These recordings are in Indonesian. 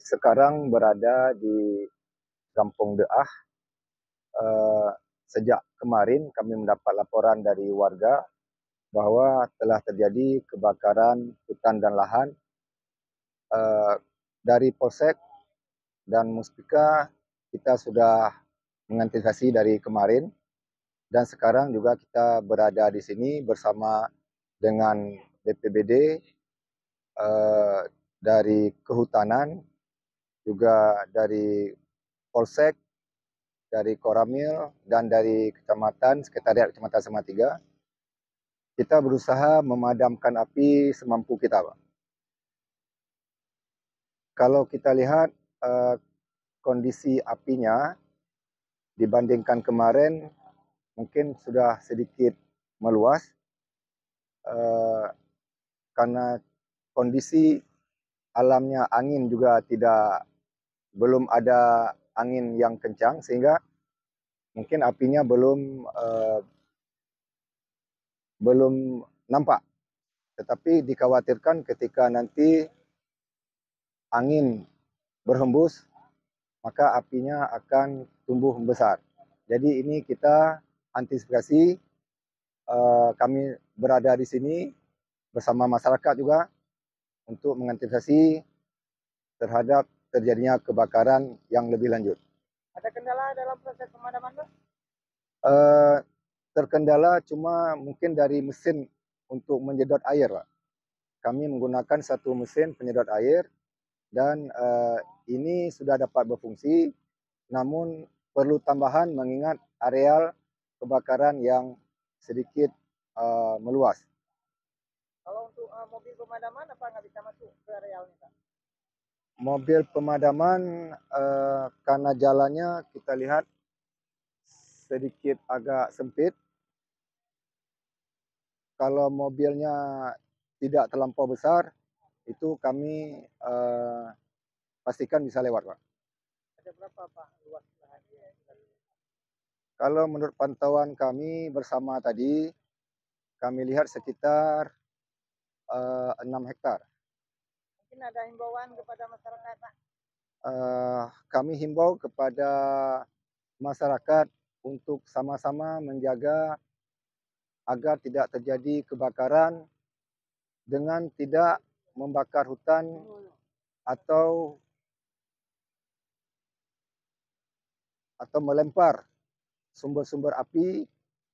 sekarang berada di Kampung Deah. Sejak kemarin kami mendapat laporan dari warga bahwa telah terjadi kebakaran hutan dan lahan. Dari Polsek dan Muspika kita sudah mengantisipasi dari kemarin, dan sekarang juga kita berada di sini bersama dengan BPBD, dari Kehutanan, juga dari Polsek, dari Koramil, dan dari Kecamatan, Sekretariat Kecamatan Semak 3. Kita berusaha memadamkan api semampu kita, Pak. Kalau kita lihat kondisi apinya dibandingkan kemarin mungkin sudah sedikit meluas, karena kondisi alamnya, angin juga belum ada angin yang kencang, sehingga mungkin apinya belum nampak. Tetapi dikhawatirkan ketika nanti angin berhembus, maka apinya akan tumbuh besar. Jadi ini kita antisipasi, kami berada di sini bersama masyarakat juga untuk mengantisipasi terhadap terjadinya kebakaran yang lebih lanjut. Ada kendala dalam proses pemadaman, Pak? Terkendala cuma mungkin dari mesin untuk menyedot air, Pak. Kami menggunakan satu mesin penyedot air, dan ini sudah dapat berfungsi, namun perlu tambahan mengingat areal kebakaran yang sedikit meluas. Kalau untuk mobil pemadaman apa nggak bisa masuk ke areal ini, Pak? Mobil pemadaman karena jalannya kita lihat sedikit agak sempit. Kalau mobilnya tidak terlampau besar, itu kami pastikan bisa lewat, Pak. Ada berapa, Pak, luas lahannya? Kalau menurut pantauan kami bersama tadi, kami lihat sekitar 6 hektar. Mungkin ada himbauan kepada masyarakat, Pak? Kami himbau kepada masyarakat untuk sama-sama menjaga agar tidak terjadi kebakaran dengan tidak membakar hutan atau melempar sumber-sumber api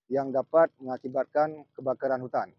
yang dapat mengakibatkan kebakaran hutan.